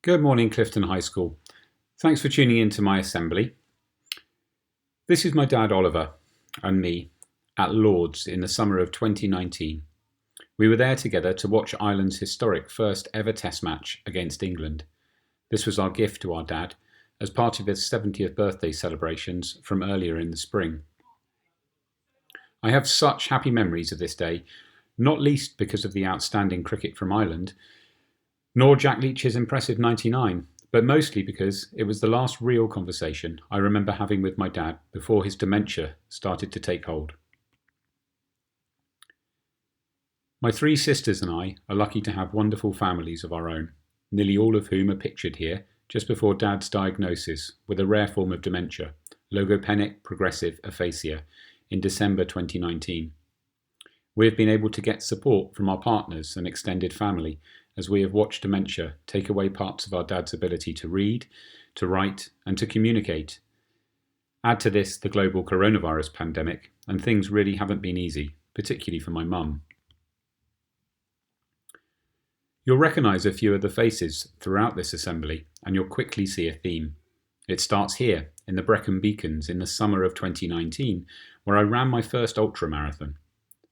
Good morning, Clifton High School. Thanks for tuning in to my assembly. This is my dad Oliver and me at Lord's in the summer of 2019. We were there together to watch Ireland's historic first ever Test match against England. This was our gift to our dad as part of his 70th birthday celebrations from earlier in the spring. I have such happy memories of this day, not least because of the outstanding cricket from Ireland, nor Jack Leach's impressive 99, but mostly because it was the last real conversation I remember having with my dad before his dementia started to take hold. My three sisters and I are lucky to have wonderful families of our own, nearly all of whom are pictured here just before Dad's diagnosis with a rare form of dementia, logopenic progressive aphasia, in December 2019. We have been able to get support from our partners and extended family as we have watched dementia take away parts of our dad's ability to read, to write, and to communicate. Add to this the global coronavirus pandemic, and things really haven't been easy, particularly for my mum. You'll recognise a few of the faces throughout this assembly, and you'll quickly see a theme. It starts here, in the Brecon Beacons in the summer of 2019, where I ran my first ultramarathon.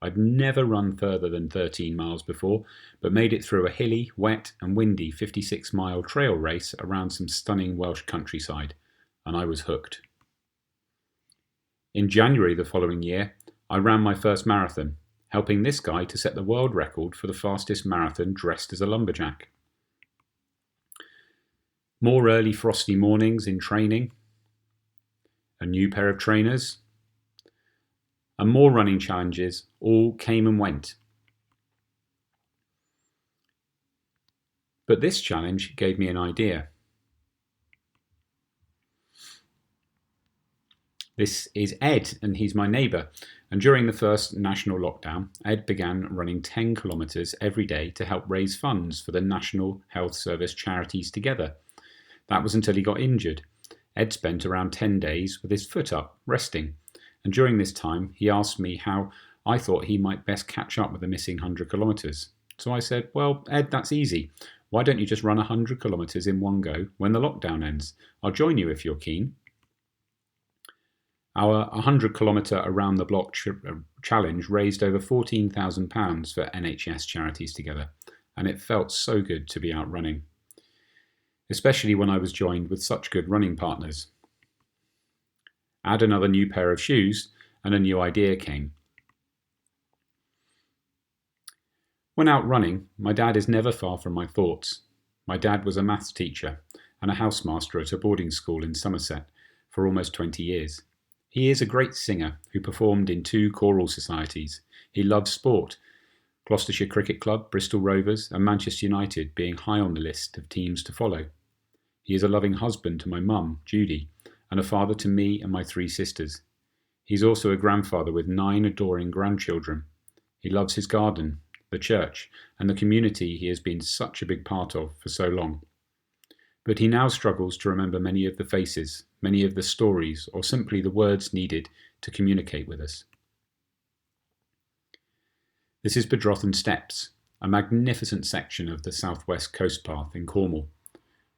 I'd never run further than 13 miles before, but made it through a hilly, wet and windy 56-mile trail race around some stunning Welsh countryside, and I was hooked. In January the following year, I ran my first marathon, helping this guy to set the world record for the fastest marathon dressed as a lumberjack. More early frosty mornings in training, a new pair of trainers, and more running challenges all came and went. But this challenge gave me an idea. This is Ed, and he's my neighbour. And during the first national lockdown, Ed began running 10 kilometres every day to help raise funds for the National Health Service charities together. That was until he got injured. Ed spent around 10 days with his foot up, resting. And during this time, he asked me how I thought he might best catch up with the missing 100 kilometres. So I said, well, Ed, that's easy. Why don't you just run 100 kilometres in one go when the lockdown ends? I'll join you if you're keen. Our 100 kilometre around the block challenge raised over £14,000 for NHS charities together, and it felt so good to be out running, especially when I was joined with such good running partners. Add another new pair of shoes, and a new idea came. When out running, my dad is never far from my thoughts. My dad was a maths teacher and a housemaster at a boarding school in Somerset for almost 20 years. He is a great singer who performed in 2 choral societies. He loves sport, Gloucestershire Cricket Club, Bristol Rovers and Manchester United being high on the list of teams to follow. He is a loving husband to my mum, Judy, and a father to me and my 3 sisters. He's also a grandfather with 9 adoring grandchildren. He loves his garden, the church, and the community he has been such a big part of for so long. But he now struggles to remember many of the faces, many of the stories, or simply the words needed to communicate with us. This is Bedrothan Steps, a magnificent section of the southwest coast path in Cornwall.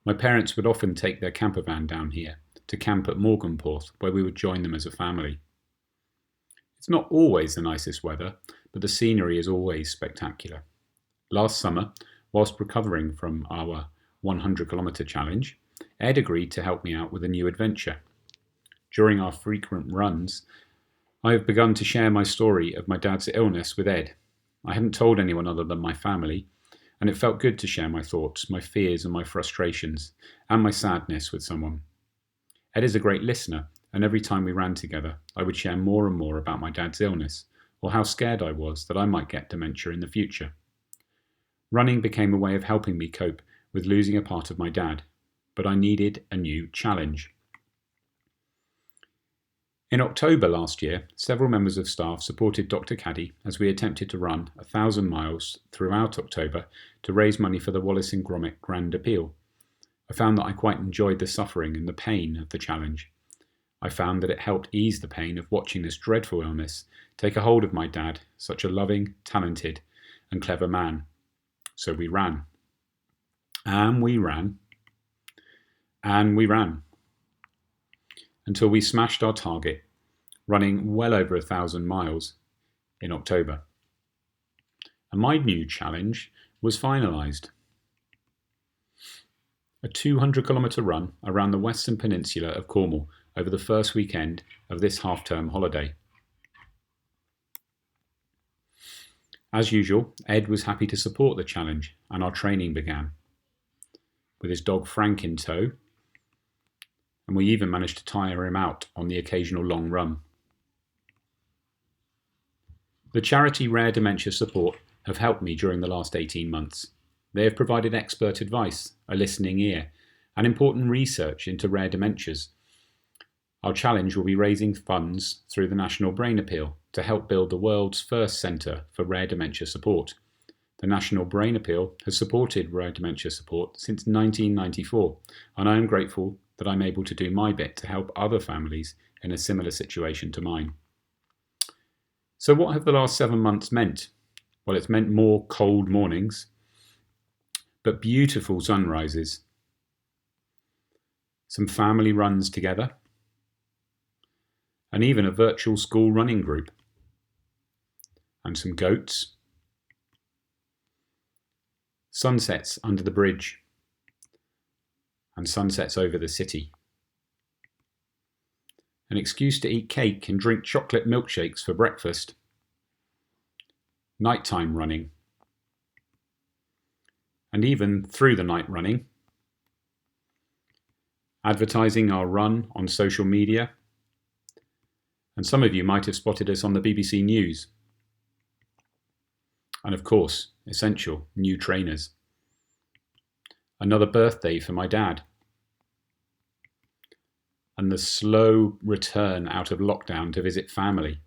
My parents would often take their camper van down here to camp at Morganporth, where we would join them as a family. It's not always the nicest weather, but the scenery is always spectacular. Last summer, whilst recovering from our 100 kilometre challenge, Ed agreed to help me out with a new adventure. During our frequent runs, I have begun to share my story of my dad's illness with Ed. I hadn't told anyone other than my family, and it felt good to share my thoughts, my fears and my frustrations, and my sadness with someone. Ed is a great listener, and every time we ran together, I would share more and more about my dad's illness, or how scared I was that I might get dementia in the future. Running became a way of helping me cope with losing a part of my dad, but I needed a new challenge. In October last year, several members of staff supported Dr. Caddy as we attempted to run 1,000 miles throughout October to raise money for the Wallace and Gromit Grand Appeal. I found that I quite enjoyed the suffering and the pain of the challenge. I found that it helped ease the pain of watching this dreadful illness take a hold of my dad, such a loving, talented and clever man. So we ran. And we ran. And we ran until we smashed our target, running well over 1,000 miles in October. And my new challenge was finalised. A 200-kilometre run around the western peninsula of Cornwall over the first weekend of this half-term holiday. As usual, Ed was happy to support the challenge, and our training began. With his dog Frank in tow, and we even managed to tire him out on the occasional long run. The charity Rare Dementia Support have helped me during the last 18 months. They have provided expert advice, a listening ear, and important research into rare dementias. Our challenge will be raising funds through the National Brain Appeal to help build the world's first centre for rare dementia support. The National Brain Appeal has supported rare dementia support since 1994, and I am grateful that I'm able to do my bit to help other families in a similar situation to mine. So what have the last 7 months meant? Well, it's meant more cold mornings, but beautiful sunrises, some family runs together, and even a virtual school running group, and some goats, sunsets under the bridge, and sunsets over the city, an excuse to eat cake and drink chocolate milkshakes for breakfast, nighttime running, and even through the night running, advertising our run on social media, and some of you might have spotted us on the BBC News. And of course, essential, new trainers. Another birthday for my dad. And the slow return out of lockdown to visit family.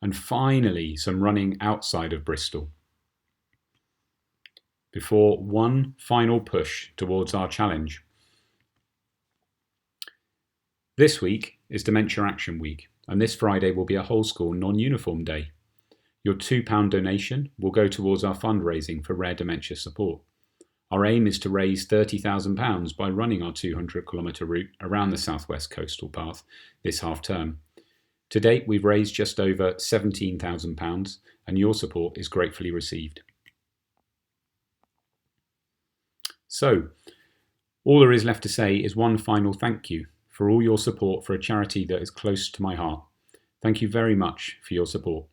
And finally, some running outside of Bristol. Before one final push towards our challenge. This week is Dementia Action Week, and this Friday will be a whole school non-uniform day. Your £2 donation will go towards our fundraising for rare dementia support. Our aim is to raise £30,000 by running our 200-kilometre route around the southwest coastal path this half-term. To date, we've raised just over £17,000, and your support is gratefully received. So, all there is left to say is one final thank you for all your support for a charity that is close to my heart. Thank you very much for your support.